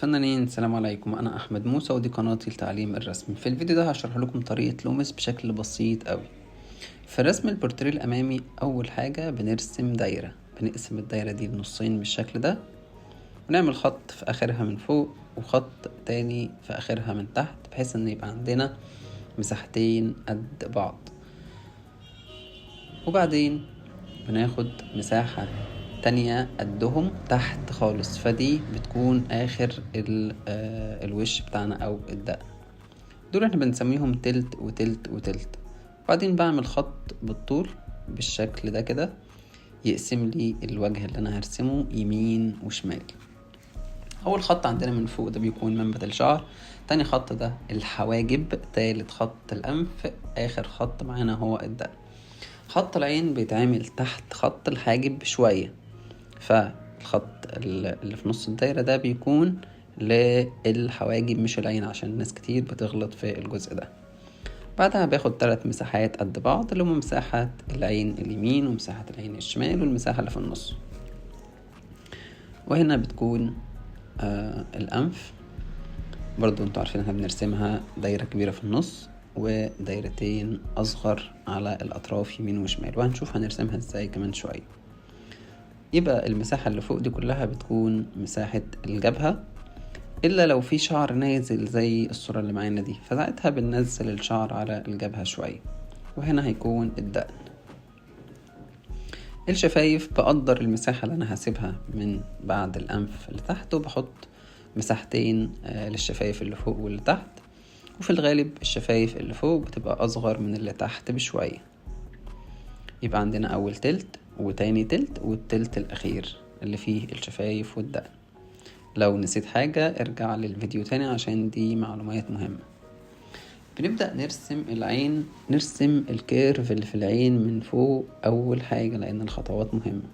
فنانين، السلام عليكم. انا احمد موسى ودي قناتي لتعليم الرسم. في الفيديو ده هشرح لكم طريقة لومس بشكل بسيط قوي. في رسم البورتريه الامامي اول حاجة بنرسم دايرة، بنقسم الدايرة دي لنصين بالشكل ده، ونعمل خط في اخرها من فوق وخط تاني في اخرها من تحت، بحيث ان يبقى عندنا مساحتين قد بعض. وبعدين بناخد مساحة تانية قدهم تحت خالص، فدي بتكون اخر الوش بتاعنا او الدقن. دول احنا بنسميهم تلت وتلت وتلت. وبعدين بعمل خط بالطول بالشكل ده كده يقسم لي الوجه اللي انا هرسمه يمين وشمال. اول خط عندنا من فوق ده بيكون منبت الشعر، تاني خط ده الحواجب، تالت خط الانف، اخر خط معانا هو الدقن. خط العين بيتعمل تحت خط الحاجب بشوية، فالخط اللي في نص الدايرة ده بيكون للحواجب مش العين، عشان ناس كتير بتغلط في الجزء ده. بعدها باخد 3 مساحات قد بعض، اللي هم مساحة العين اليمين ومساحة العين الشمال والمساحة اللي في النص. وهنا بتكون الأنف. برضو انتوا عارفين احنا بنرسمها دايرة كبيرة في النص ودايرتين أصغر على الأطراف يمين وشمال، وهنشوف هنرسمها ازاي كمان شوية. يبقى المساحة اللي فوق دي كلها بتكون مساحة الجبهة، إلا لو في شعر نازل زي الصورة اللي معانا دي، فساعتها بننزل الشعر على الجبهة شوية. وهنا هيكون الدقن. الشفايف بقدر المساحة اللي أنا هسيبها من بعد الأنف لتحت، وبحط مساحتين للشفايف اللي فوق واللي تحت. وفي الغالب الشفايف اللي فوق بتبقى أصغر من اللي تحت بشوية. يبقى عندنا أول تلت وتاني تلت والتلت الأخير اللي فيه الشفايف والدقن. لو نسيت حاجة ارجع للفيديو تاني عشان دي معلومات مهمة. بنبدأ نرسم العين، نرسم الكيرف اللي في العين من فوق أول حاجة لأن الخطوات مهمة،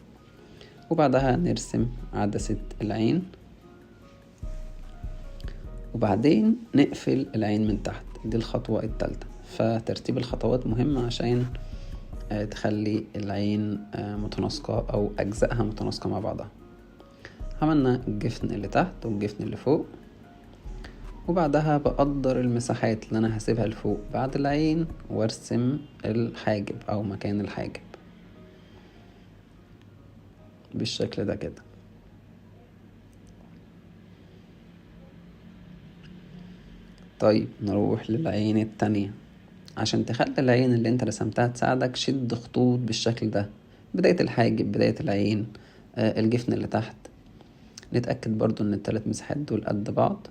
وبعدها نرسم عدسة العين، وبعدين نقفل العين من تحت. دي الخطوة التالتة. فترتيب الخطوات مهم عشان تخلي العين متناسقة أو أجزائها متناسقة مع بعضها. عملنا الجفن اللي تحت والجفن اللي فوق، وبعدها بقدر المساحات اللي أنا هسيبها لفوق بعد العين وارسم الحاجب أو مكان الحاجب بالشكل ده كده. طيب نروح للعين التانية. عشان تخلي العين اللي انت رسمتها تساعدك، شد خطوط بالشكل ده، بداية الحاجب، بداية العين، الجفن اللي تحت. نتأكد برضو ان ال3 مساحات دول قد بعض،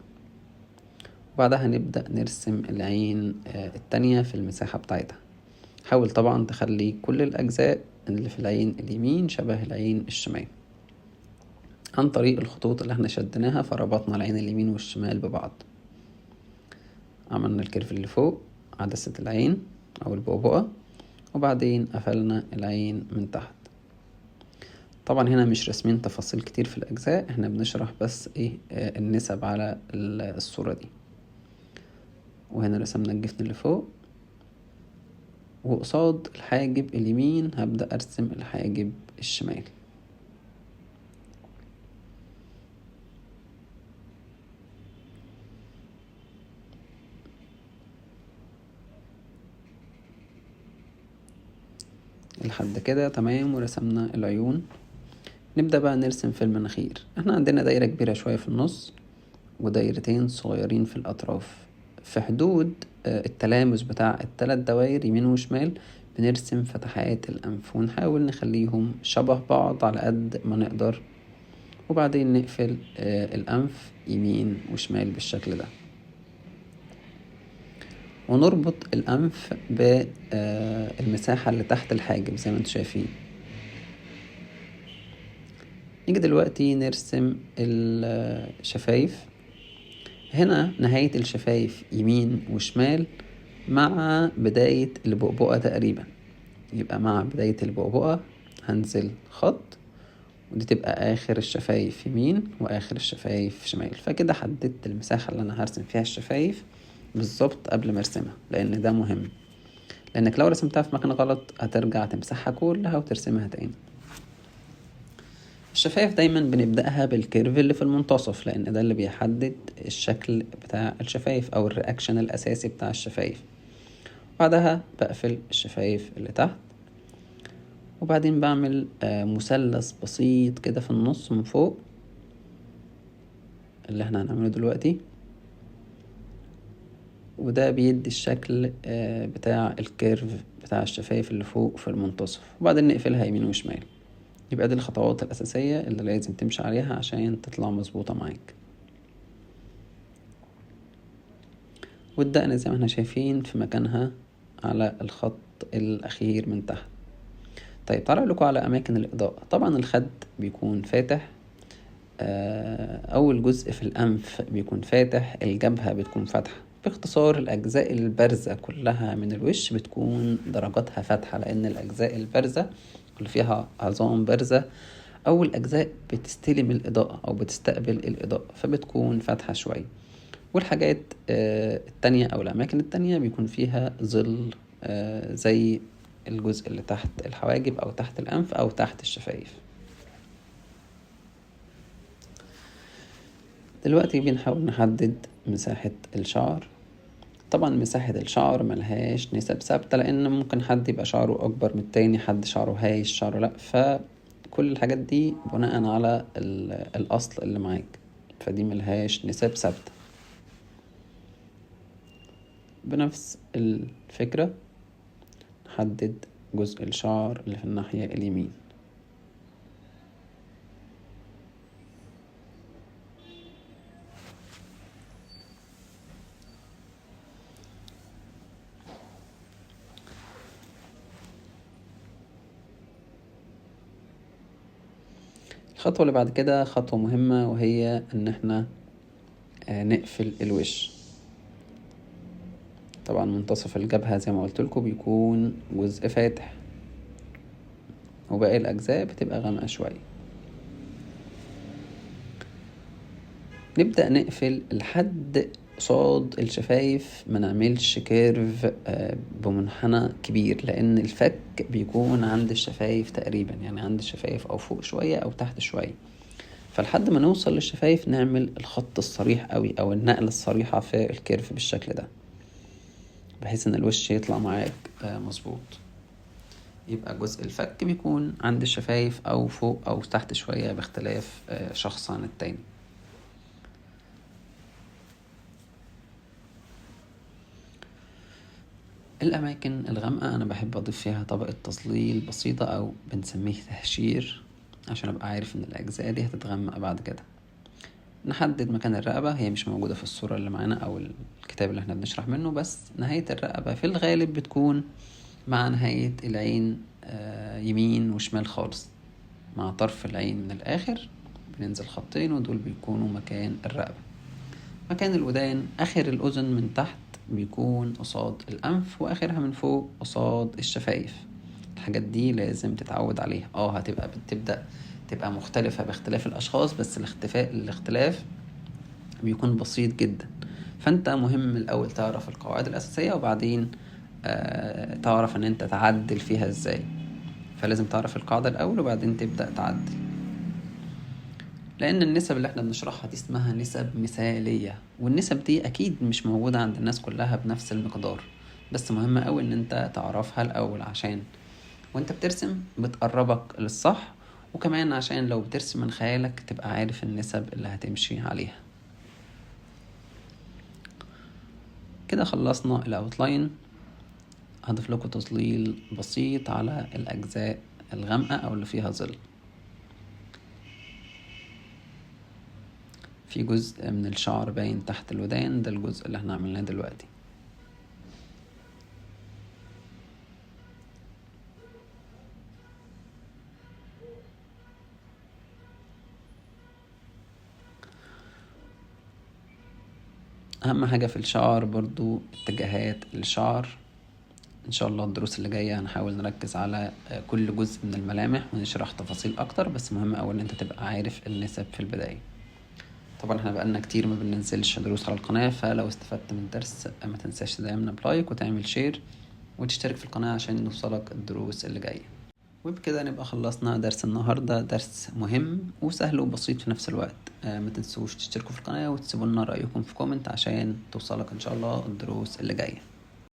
وبعدها نبدأ نرسم العين التانية في المساحة بتاعتها. حاول طبعا تخلي كل الأجزاء اللي في العين اليمين شبه العين الشمال عن طريق الخطوط اللي احنا شدناها، فربطنا العين اليمين والشمال ببعض. عملنا الكيرف اللي فوق عدسة العين أو البؤبؤة، وبعدين قفلنا العين من تحت. طبعا هنا مش رسمين تفاصيل كتير في الأجزاء، احنا بنشرح بس النسب على الصورة دي. وهنا رسمنا الجفن اللي فوق، وقصاد الحاجب اليمين هبدأ أرسم الحاجب الشمال. لحد كده تمام، ورسمنا العيون. نبدأ بقى نرسم في المناخير. احنا عندنا دايرة كبيرة شوية في النص ودايرتين صغيرين في الأطراف. في حدود التلامس بتاع ال3 دوائر يمين وشمال بنرسم فتحات الأنف، ونحاول نخليهم شبه بعض على قد ما نقدر، وبعدين نقفل الأنف يمين وشمال بالشكل ده، ونربط الأنف بالمساحة اللي تحت الحاجب زي ما انتم شايفين. نيجي دلوقتي نرسم الشفايف. هنا نهاية الشفايف يمين وشمال مع بداية البؤبؤة تقريبا. يبقى مع بداية البؤبؤة هنزل خط، ودي تبقى آخر الشفايف يمين وآخر الشفايف شمال. فكده حددت المساحة اللي أنا هرسم فيها الشفايف بالظبط قبل ما ارسمها، لأن ده مهم، لأنك لو رسمتها في مكان غلط هترجع تمسحها كلها وترسمها تاني. الشفايف دايما بنبدأها بالكيرف اللي في المنتصف، لان ده اللي بيحدد الشكل بتاع الشفايف او الرياكشن الاساسي بتاع الشفايف. بعدها بقفل الشفايف اللي تحت، وبعدين بعمل مثلث بسيط كده في النص من فوق اللي احنا هنعمله دلوقتي، وده بيدي الشكل بتاع الكيرف بتاع الشفايف اللي فوق في المنتصف. وبعدين نقفلها يمين وشمال. يبقى دي الخطوات الأساسية اللي لازم تمشي عليها عشان تطلع مظبوطة معاك. والدقن زي ما احنا شايفين في مكانها على الخط الأخير من تحت. طيب تعالوا لكم على أماكن الإضاءة. طبعا الخد بيكون فاتح، أول جزء في الأنف بيكون فاتح، الجبهة بتكون فاتحة. باختصار الأجزاء البارزة كلها من الوش بتكون درجاتها فاتحة، لأن الأجزاء البارزة اللي فيها عظام بارزة أول أجزاء بتستلم الإضاءة أو بتستقبل الإضاءة، فبتكون فاتحة شوية. والحاجات التانية أو الأماكن التانية بيكون فيها ظل، زي الجزء اللي تحت الحواجب أو تحت الأنف أو تحت الشفايف. دلوقتي بنحاول نحدد مساحة الشعر. طبعا مساحة الشعر ملهاش نسب ثابتة، لأن ممكن حد يبقى شعره أكبر من التاني، حد شعره هايش شعره لأ، فكل الحاجات دي بناء على الأصل اللي معاك، فدي ملهاش نسب ثابتة. بنفس الفكرة نحدد جزء الشعر اللي في الناحية اليمين. الخطوة اللي بعد كده خطوة مهمة، وهي ان احنا نقفل الوش. طبعا منتصف الجبهة زي ما قلت لكم بيكون جزء فاتح، وباقي الأجزاء بتبقى غامقة شوية. نبدأ نقفل لحد قصاد الشفايف، ما نعملش كيرف بمنحنى كبير، لأن الفك بيكون عند الشفايف تقريبا، يعني عند الشفايف أو فوق شوية أو تحت شوية. فلحد ما نوصل للشفايف نعمل الخط الصريح قوي أو النقلة الصريحة في الكيرف بالشكل ده، بحيث ان الوش يطلع معاك مظبوط. يبقى جزء الفك بيكون عند الشفايف او فوق او تحت شوية، باختلاف شخص عن التاني. الاماكن الغامقة انا بحب اضيف فيها طبقة تظليل بسيطة او بنسميه تهشير، عشان ابقى عارف ان الاجزاء دي هتتغمق بعد كده. نحدد مكان الرقبة، هي مش موجودة في الصورة اللي معانا او الكتاب اللي احنا بنشرح منه، بس نهاية الرقبة في الغالب بتكون مع نهاية العين يمين وشمال خالص، مع طرف العين من الآخر بننزل خطين، ودول بيكونوا مكان الرقبة. مكان الودان آخر الأذن من تحت بيكون قصاد الأنف، وآخرها من فوق قصاد الشفايف. الحاجات دي لازم تتعود عليها. هتبقى بتبدأ تبقى مختلفة باختلاف الأشخاص، بس الاختلاف بيكون بسيط جدا. فانت مهم الأول تعرف القواعد الأساسية، وبعدين تعرف ان انت تعدل فيها ازاي. فلازم تعرف القاعدة الأول وبعدين تبدأ تعدل، لأن النسب اللي احنا بنشرحها دي اسمها نسب مثالية، والنسب دي أكيد مش موجودة عند الناس كلها بنفس المقدار، بس مهمة أوي ان انت تعرفها الأول، عشان وانت بترسم بتقربك للصح، وكمان عشان لو بترسم من خيالك تبقى عارف النسب اللي هتمشي عليها. كده خلصنا الأوتلاين. هضيف لكم تظليل بسيط على الأجزاء الغامقة أو اللي فيها ظل. في جزء من الشعر باين تحت الودان، ده الجزء اللي احنا عملناه دلوقتي. أهم حاجة في الشعر برضو اتجاهات الشعر. ان شاء الله الدروس اللي جاية هنحاول نركز على كل جزء من الملامح ونشرح تفاصيل اكتر، بس مهم اولا ان انت تبقى عارف النسب في البداية. طبعا احنا بقالنا كتير ما بننزلش دروس على القناة، فلو استفدت من درس ما تنساش تدعمنا بلايك وتعمل شير وتشترك في القناة عشان نوصلك الدروس اللي جاية. وبكده نبقى خلصنا درس النهاردة، درس مهم وسهل وبسيط في نفس الوقت. ما تنسوش تشتركوا في القناة وتسيبوا لنا رأيكم في كومنت عشان توصلك ان شاء الله الدروس اللي جاية.